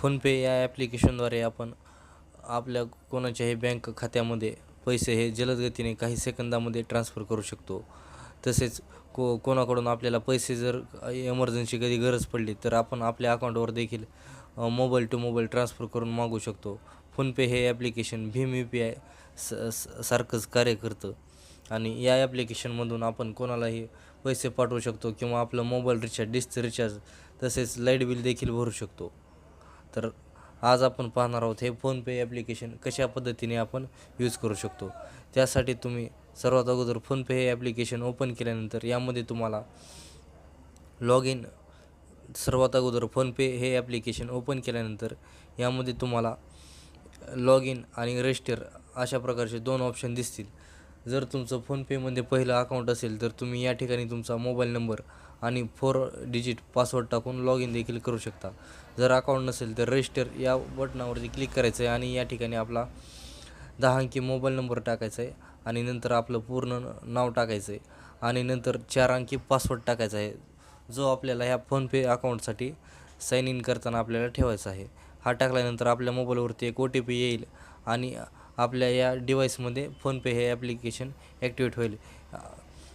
PhonePe या ॲप्लिकेशनद्वारे आपण आपल्या कोणाच्याही बँक खात्यामध्ये पैसे हे जलद गतीने काही सेकंदामध्ये ट्रान्सफर करू शकतो. तसेच कोणाकडून आपल्याला पैसे जर एमर्जन्सी कधी गरज पडली तर आपण आपल्या अकाउंटवर देखील मोबाईल टू मोबाईल ट्रान्सफर करून मागू शकतो. फोनपे हे ॲप्लिकेशन भीम UPI सारखंच कार्य करतं आणि या ॲप्लिकेशनमधून आपण कोणालाही पैसे पाठवू शकतो किंवा आपलं मोबाईल रिचार्ज, डिशचं रिचार्ज तसेच लाईट बिल देखील भरू शकतो. तर आज आपण पाहणार आहोत हे फोनपे ॲप्लिकेशन कशा पद्धतीने आपण यूज करू शकतो. त्यासाठी तुम्ही सर्वात अगोदर फोनपे हे ॲप्लिकेशन ओपन केल्यानंतर यामध्ये तुम्हाला सर्वात अगोदर फोनपे हे ॲप्लिकेशन ओपन केल्यानंतर यामध्ये तुम्हाला लॉग इन आणि रजिस्टर अशा प्रकारचे 2 ऑप्शन दिसतील. जर तुमचं फोनपेमध्ये पहिलं अकाउंट असेल तर तुम्ही या ठिकाणी तुमचा मोबाईल नंबर आणि 4 डिजिट पासवर्ड टाकून लॉग इन देखील करू शकता. जर अकाउंट नसेल तर रजिस्टर या बटनावरती क्लिक करायचं आहे आणि या ठिकाणी आपला 10 अंकी मोबाईल नंबर टाकायचा आहे आणि नंतर आपलं पूर्ण नाव टाकायचं आहे आणि नंतर 4 अंकी पासवर्ड टाकायचा आहे, जो आपल्याला ह्या फोनपे अकाउंटसाठी साइन इन करताना आपल्याला ठेवायचा आहे. हा टाकल्यानंतर आपल्या मोबाईलवरती एक OTP येईल आणि आपल्या या डिव्हाइसमध्ये फोनपे हे ॲप्लिकेशन ॲक्टिवेट होईल.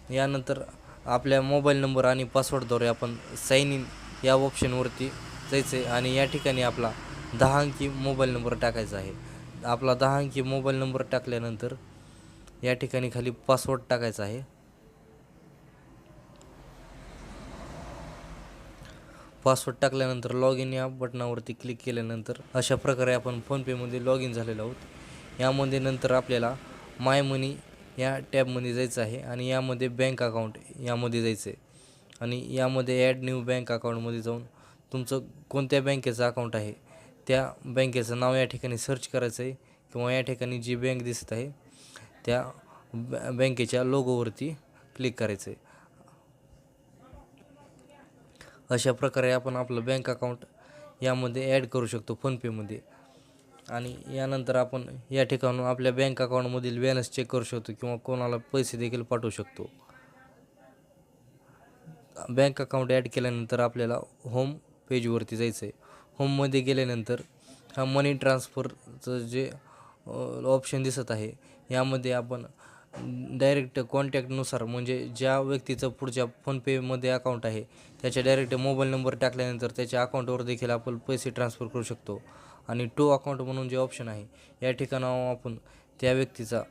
यानंतर आपल्या मोबाईल नंबर आणि पासवर्डद्वारे आपण साइन इन या ऑप्शनवरती जायचं आहे आणि या ठिकाणी आपला 10 अंकी मोबाईल नंबर टाकायचा आहे. आपला 10 अंकी मोबाईल नंबर टाकल्यानंतर या ठिकाणी खाली पासवर्ड टाकायचा आहे. पासवर्ड टाकल्यानंतर लॉग इन या बटनावरती क्लिक केल्यानंतर अशा प्रकारे आपण फोनपेमध्ये लॉग इन झालेलो आहोत. यामध्ये नंतर आपल्याला माय मनी या टॅबमध्ये जायचं आहे आणि यामध्ये बँक अकाउंट यामध्ये जायचं आहे आणि यामध्ये ॲड न्यू बँक अकाउंटमध्ये जाऊन तुमचं कोणत्या बँकेचं अकाउंट आहे त्या बँकेचं नाव या ठिकाणी सर्च करायचं आहे किंवा या ठिकाणी जी बँक दिसत आहे त्या बँकेच्या लोगोवरती क्लिक करायचं आहे. अशा प्रकारे आपण आपलं बँक अकाउंट यामध्ये ॲड करू शकतो फोनपेमध्ये आणि यानंतर आपण या ठिकाणून आपल्या बँक अकाउंटमधील बॅलन्स चेक करू शकतो किंवा कोणाला पैसे देखील पाठवू शकतो. बँक अकाउंट ॲड केल्यानंतर आपल्याला होम पेजवरती जायचं आहे. होममध्ये गेल्यानंतर हा मनी ट्रान्सफरचं जे ऑप्शन दिसत आहे यामध्ये आपण डायरेक्ट कॉन्टॅक्टनुसार म्हणजे ज्या व्यक्तीचं पुढच्या फोनपेमध्ये अकाउंट आहे त्याच्या डायरेक्ट मोबाईल नंबर टाकल्यानंतर त्याच्या अकाउंटवर देखील आपण पैसे ट्रान्सफर करू शकतो. आणि टू अकाउंट म्हणून जे ऑप्शन आहे या ठिकाणावर आपण त्या व्यक्तीचा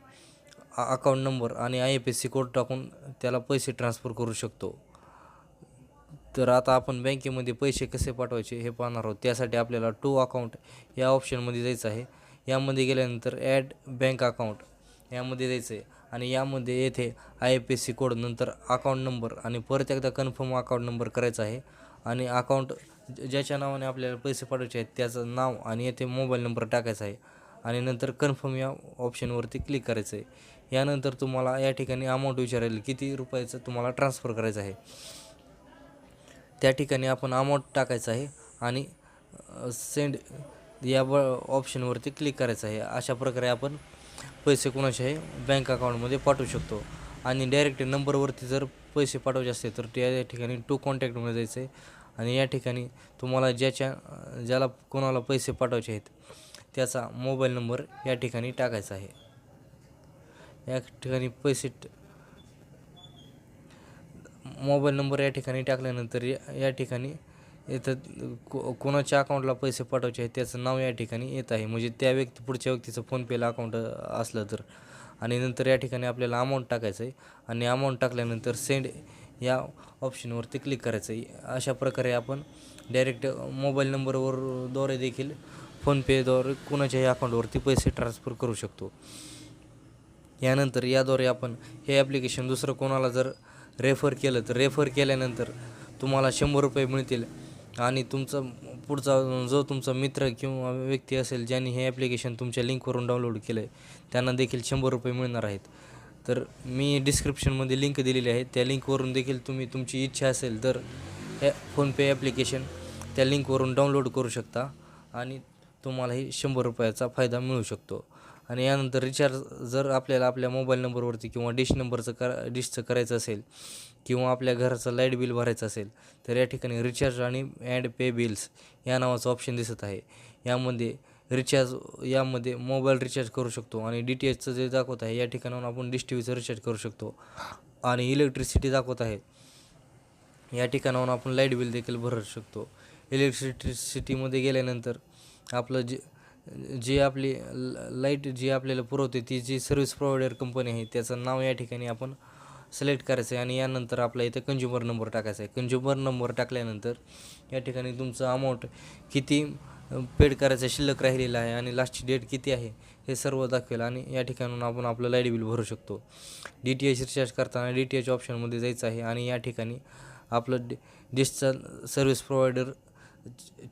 अकाउंट नंबर आणि IFSC कोड टाकून त्याला पैसे ट्रान्सफर करू शकतो. तर आता आपण बँकेमध्ये पैसे कसे पाठवायचे हे पाहणार आहोत. त्यासाठी आपल्याला टू अकाउंट या ऑप्शनमध्ये जायचं आहे. यामध्ये गेल्यानंतर ॲड बँक अकाउंट यामध्ये जायचं आहे आणि यामध्ये येथे IFSC कोड नंतर अकाउंट नंबर आणि परत एकदा कन्फर्म अकाउंट नंबर करायचा आहे आणि अकाउंट ज्याच्या नावाने आपल्याला पैसे पाठवायचे आहेत त्याचं नाव आणि येथे मोबाईल नंबर टाकायचा आहे आणि नंतर कन्फर्म या ऑप्शनवरती क्लिक करायचं आहे. यानंतर तुम्हाला या ठिकाणी अमाऊंट विचारेल किती रुपयाचं तुम्हाला ट्रान्सफर करायचं आहे. त्या ठिकाणी आपण अमाऊंट टाकायचं आहे आणि सेंड या ऑप्शनवरती क्लिक करायचं आहे. अशा प्रकारे आपण पैसे कोणाच्याही बँक अकाउंटमध्ये पाठवू शकतो आणि डायरेक्ट नंबरवरती जर पैसे पाठवायचे असते तर त्या ठिकाणी टू कॉन्टॅक्टमध्ये जायचं आहे आणि या ठिकाणी तुम्हाला ज्याला कोणाला पैसे पाठवायचे आहेत त्याचा मोबाईल नंबर या ठिकाणी टाकायचा आहे. या ठिकाणी मोबाईल नंबर या ठिकाणी टाकल्यानंतर या ठिकाणी इथं कोणाच्या अकाउंटला पैसे पाठवायचे आहेत त्याचं नाव या ठिकाणी येत आहे, म्हणजे त्या पुढच्या व्यक्तीचं फोनपेला अकाउंट असलं तर. आणि नंतर या ठिकाणी आपल्याला अमाऊंट टाकायचं आहे आणि अमाऊंट टाकल्यानंतर सेंड या ऑप्शनवरती क्लिक करायचं आहे. अशा प्रकारे आपण डायरेक्ट मोबाईल नंबरद्वारे देखील फोनपेद्वारे कोणाच्याही अकाउंटवरती पैसे ट्रान्सफर करू शकतो. यानंतर याद्वारे आपण हे ॲप्लिकेशन दुसरं कोणाला जर रेफर केलं तर रेफर केल्यानंतर तुम्हाला 100 रुपये मिळतील आणि पुढचा जो तुमचा मित्र किंवा व्यक्ती असेल ज्यांनी हे ॲप्लिकेशन तुमच्या लिंकवरून डाउनलोड केलं आहे त्यांना देखील 100 रुपये मिळणार आहेत. तर मी डिस्क्रिप्शनमध्ये लिंक दिलेली आहे, त्या लिंकवरून देखील तुम्ही तुमची इच्छा असेल तर हे फोनपे ॲप्लिकेशन त्या लिंकवरून डाउनलोड करू शकता आणि तुम्हालाही 100 रुपयाचा फायदा मिळू शकतो. आणि यानंतर रिचार्ज जर आपल्याला आपल्या मोबाईल नंबरवरती किंवा डिशचं करायचं असेल किंवा आपल्या घराचं लाईट बिल भरायचं असेल तर या ठिकाणी रिचार्ज आणि ॲड पे बिल्स या नावाचं ऑप्शन दिसत आहे. यामध्ये मोबाईल रिचार्ज करू शकतो आणि DTHचं जे दाखवत आहे या ठिकाणाहून आपण डिश टी व्हीचं रिचार्ज करू शकतो आणि इलेक्ट्रिसिटी दाखवत आहे या ठिकाणाहून आपण लाईट बिल देखील भरू शकतो. इलेक्ट्रिसिटीमध्ये गेल्यानंतर आपलं जे आपली लाईट जी आपल्याला पुरवते ती जी सर्व्हिस प्रोव्हायडर कंपनी आहे त्याचं नाव या ठिकाणी आपण सिलेक्ट करायचं आहे आणि यानंतर आपला इथे कंझ्युमर नंबर टाकायचा आहे. कंझ्युमर नंबर टाकल्यानंतर या ठिकाणी तुमचं अमाऊंट किती पेड करायचं शिल्लक राहिलेलं आहे आणि लास्टची डेट किती आहे हे सर्व दाखवेल आणि या ठिकाणून आपण आपलं लाईट बिल भरू शकतो. DTH रिचार्ज करताना DTH ऑप्शनमध्ये जायचं आहे आणि या ठिकाणी आपलं डिशचा सर्व्हिस प्रोव्हायडर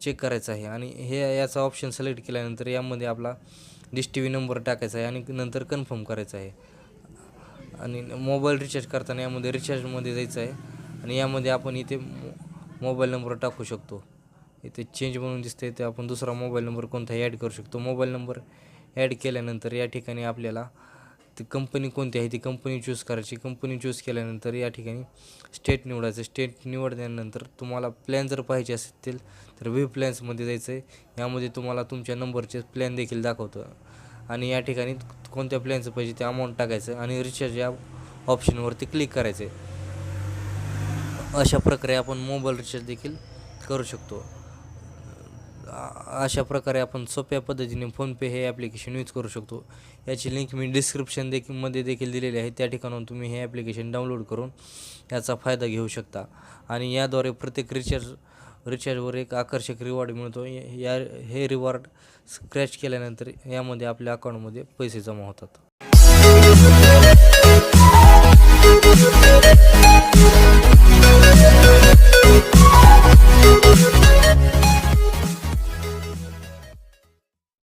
चेक करायचं आहे आणि याचा ऑप्शन सिलेक्ट केल्यानंतर यामध्ये आपला डिश टी व्ही नंबर टाकायचा आहे आणि नंतर कन्फर्म करायचं आहे. आणि मोबाईल रिचार्ज करताना यामध्ये रिचार्जमध्ये जायचं आहे आणि यामध्ये आपण इथे मोबाईल नंबर टाकू शकतो. इथे चेंज म्हणून दिसते ते आपण दुसरा मोबाईल नंबर कोणताही ॲड करू शकतो. मोबाईल नंबर ॲड केल्यानंतर या ठिकाणी आपल्याला ती कंपनी कोणती आहे ती कंपनी चूज करायची. कंपनी चूज केल्यानंतर या ठिकाणी स्टेट निवडायचं. स्टेट निवडल्यानंतर तुम्हाला प्लॅन जर पाहिजे असतील तर व्ह्यू प्लॅन्समध्ये जायचं आहे. यामध्ये तुम्हाला तुमच्या नंबरचे प्लॅन देखील दाखवतं आणि या ठिकाणी कोणत्या प्लॅनचं पाहिजे ते अमाऊंट टाकायचं आणि रिचार्ज या ऑप्शनवरती क्लिक करायचं आहे. अशा प्रकारे आपण मोबाईल रिचार्ज देखील करू शकतो. अशा प्रकारे आपण सोप्या पद्धतीने फोनपे हे ॲप्लिकेशन यूज करू शकतो. याची लिंक मी डिस्क्रिप्शन मध्ये देखील दिलेली आहे. त्या ठिकाणाहून तुम्ही हे ॲप्लिकेशन डाउनलोड करून याचा फायदा घेऊ शकता आणि याद्वारे प्रत्येक रिचार्जवर एक आकर्षक रिवॉर्ड मिळतो. हे रिवॉर्ड स्क्रॅच केल्यानंतर यामध्ये आपल्या अकाउंटमध्ये पैसे जमा होतात.